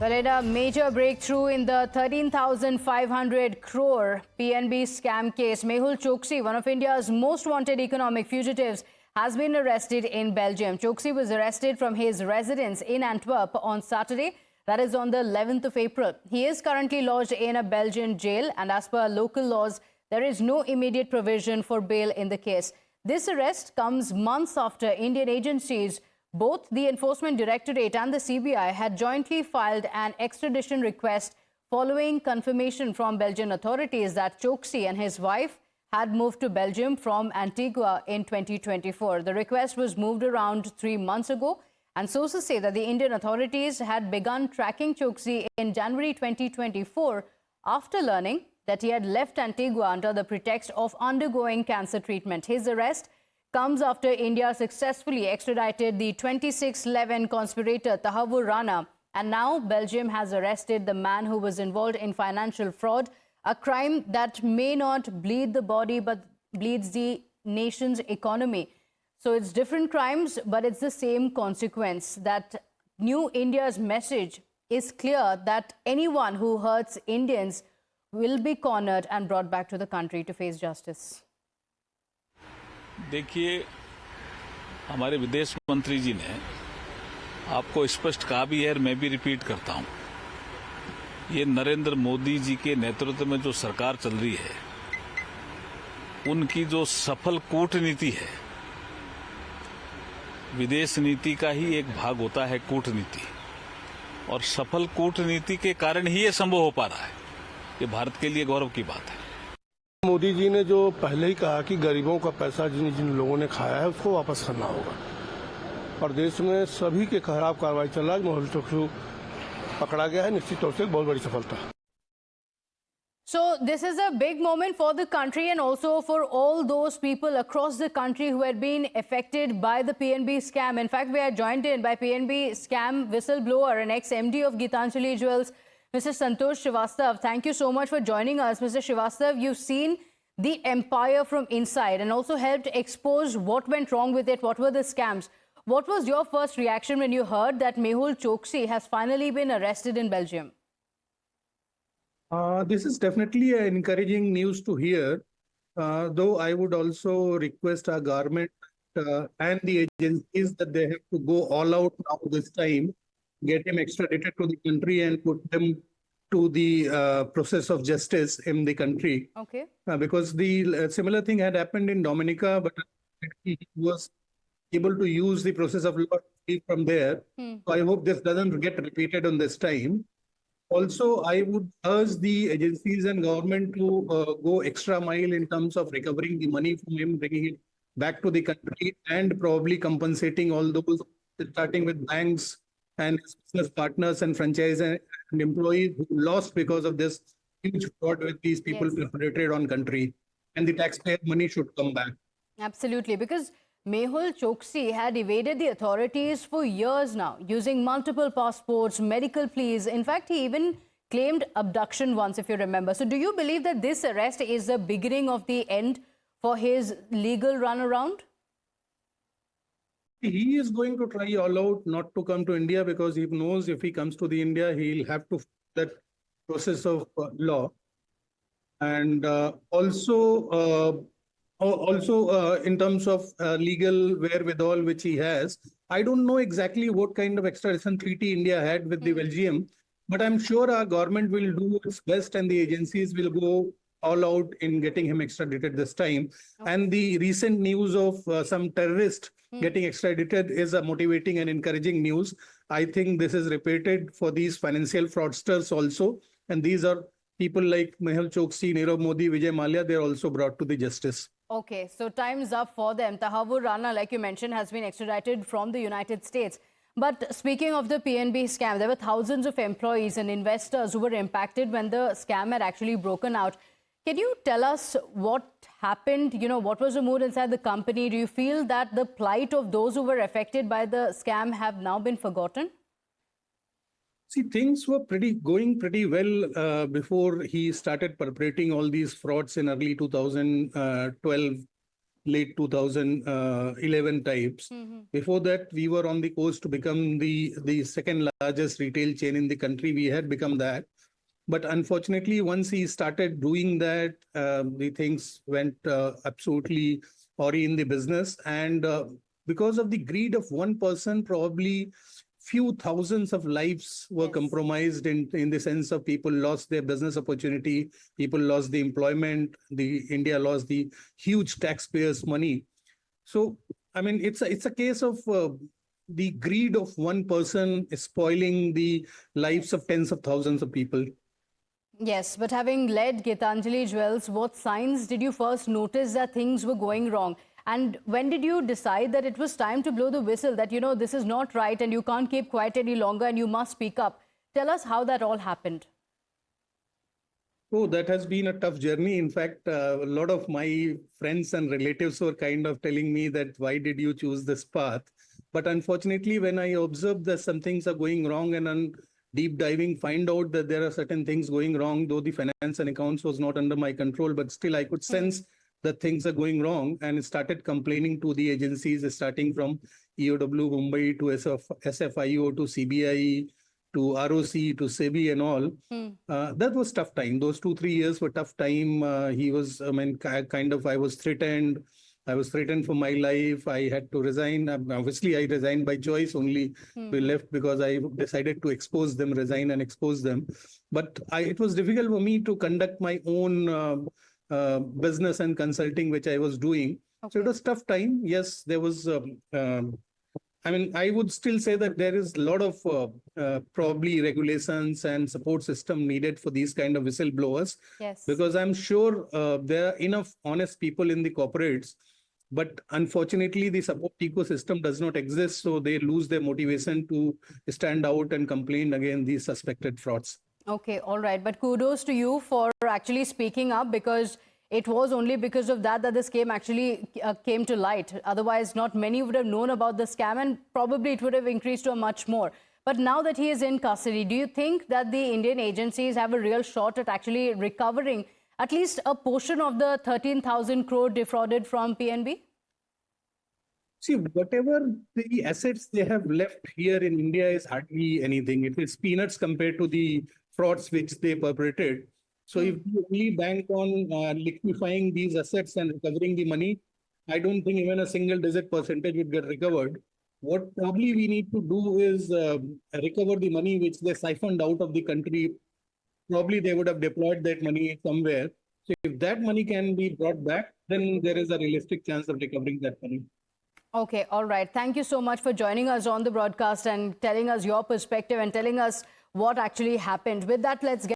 Well, in a major breakthrough in the 13,500 crore PNB scam case, Mehul Choksi, one of India's most wanted economic fugitives, has been arrested in Belgium. Choksi was arrested from his residence in Antwerp on Saturday, that is on the 11th of April. He is currently lodged in a Belgian jail, and as per local laws, there is no immediate provision for bail in the case. This arrest comes months after Indian agencies, both the Enforcement Directorate and the CBI, had jointly filed an extradition request following confirmation from Belgian authorities that Choksi and his wife had moved to Belgium from Antigua in 2024. The request was moved around 3 months ago, and sources say that the Indian authorities had begun tracking Choksi in January 2024 after learning that he had left Antigua under the pretext of undergoing cancer treatment. His arrest comes after India successfully extradited the 2611 conspirator Tahavur Rana, and now Belgium has arrested the man who was involved in financial fraud, a crime that may not bleed the body but bleeds the nation's economy. So it's different crimes, but it's the same consequence. That New India's message is clear that anyone who hurts Indians will be cornered and brought back to the country to face justice. देखिए, हमारे विदेश मंत्री जी ने आपको स्पष्ट कहा भी है और मैं भी रिपीट करता हूं, ये नरेंद्र मोदी जी के नेतृत्व में जो सरकार चल रही है, उनकी जो सफल कूटनीति है, विदेश नीति का ही एक भाग होता है कूटनीति, और सफल कूटनीति के कारण ही ये संभव हो पा रहा है। ये भारत के लिए गौरव की बात है। मोदी जी ने जो पहले ही कहा कि गरीबों का पैसा जिन जिन लोगों ने खाया है उसको वापस करना होगा, और देश में सभी के खिलाफ कार्रवाई चल रहा है। मेहुल चोक्सी पकड़ा गया है, निश्चित तौर से बहुत बड़ी सफलता। So this is a big moment for the country and also for all those people across the country who had been affected by the PNB scam. In fact, we are joined in by PNB Scam Whistleblower and ex-MD of Geetanjali Jewels, Mr. Santosh Srivastav. Thank you so much for joining us. Mr. Srivastav, you've seen the empire from inside and also helped expose what went wrong with it, what were the scams. What was your first reaction when you heard that Mehul Choksi has finally been arrested in Belgium? This is definitely an encouraging news to hear, though I would also request our government and the agencies that they have to go all out now this time, get him extradited to the country and put them to the process of justice in the country. Okay. Because the similar thing had happened in Dominica, but he was able to use the process of law from there. So I hope this doesn't get repeated on this time. Also, I would urge the agencies and government to go extra mile in terms of recovering the money from him, bringing it back to the country, and probably compensating all those, starting with banks and business partners and franchise and employees who lost because of this huge fraud with these people perpetrated on country. And the taxpayer money should come back. Absolutely, because Mehul Choksi had evaded the authorities for years now, using multiple passports, medical pleas. In fact, he even claimed abduction once, if you remember. So do you believe that this arrest is the beginning of the end for his legal runaround? He is going to try all out not to come to India, because he knows if he comes to the India, he'll have to follow that process of law. And also in terms of legal wherewithal which he has, I don't know exactly what kind of extradition treaty India had with the Belgium, but I'm sure our government will do its best and the agencies will go all out in getting him extradited this time. Okay. And the recent news of some terrorist getting extradited is a motivating and encouraging news. I think this is repeated for these financial fraudsters also. And these are people like Mehul Choksi, Nirav Modi, Vijay Mallya. They're also brought to the justice. Okay, so time's up for them. Tahavur Rana, like you mentioned, has been extradited from the United States. But speaking of the PNB scam, there were thousands of employees and investors who were impacted when the scam had actually broken out. Can you tell us what happened? You know, what was the mood inside the company? Do you feel that the plight of those who were affected by the scam have now been forgotten? See, things were going pretty well before he started perpetrating all these frauds in early 2012. late 2011 types. Before that, we were on the course to become the second largest retail chain in the country. We had become that. But unfortunately, once he started doing that, the things went absolutely awry in the business. And because of the greed of one person, probably few thousands of lives were compromised in the sense of people lost their business opportunity, people lost the employment, India lost the huge taxpayers' money. So, I mean, it's a case of the greed of one person spoiling the lives of tens of thousands of people. Yes, but having led Gitanjali Jewels, what signs did you first notice that things were going wrong? And when did you decide that it was time to blow the whistle, that, you know, this is not right and you can't keep quiet any longer and you must speak up? Tell us how that all happened. Oh, that has been a tough journey. In fact, a lot of my friends and relatives were kind of telling me that, why did you choose this path? But unfortunately, when I observed that some things are going wrong and on deep diving, find out that there are certain things going wrong, though the finance and accounts was not under my control, but still I could sense that things are going wrong, and started complaining to the agencies, starting from EOW Mumbai to SFIO to CBI to ROC to SEBI and all. That was tough time. Those 2-3 years were tough time. I was threatened. I was threatened for my life. I had to resign. Obviously, I resigned by choice. Only we left because I decided to expose them, resign and expose them. But it was difficult for me to conduct my own business and consulting, which I was doing. So it was tough time. Yes, there was. I would still say that there is a lot of probably regulations and support system needed for these kind of whistleblowers. Yes. Because I'm sure there are enough honest people in the corporates, but unfortunately the support ecosystem does not exist, so they lose their motivation to stand out and complain against these suspected frauds. Okay, all right. But kudos to you for actually speaking up, because it was only because of that that the scam actually came to light. Otherwise, not many would have known about the scam, and probably it would have increased to a much more. But now that he is in custody, do you think that the Indian agencies have a real shot at actually recovering at least a portion of the 13,000 crore defrauded from PNB? See, whatever the assets they have left here in India is hardly anything. It is peanuts compared to the frauds which they perpetrated. So if we only bank on liquefying these assets and recovering the money, I don't think even a single-digit percentage would get recovered. What probably we need to do is recover the money which they siphoned out of the country. Probably they would have deployed that money somewhere. So if that money can be brought back, then there is a realistic chance of recovering that money. Okay, all right. Thank you so much for joining us on the broadcast and telling us your perspective and telling us what actually happened. With that, let's get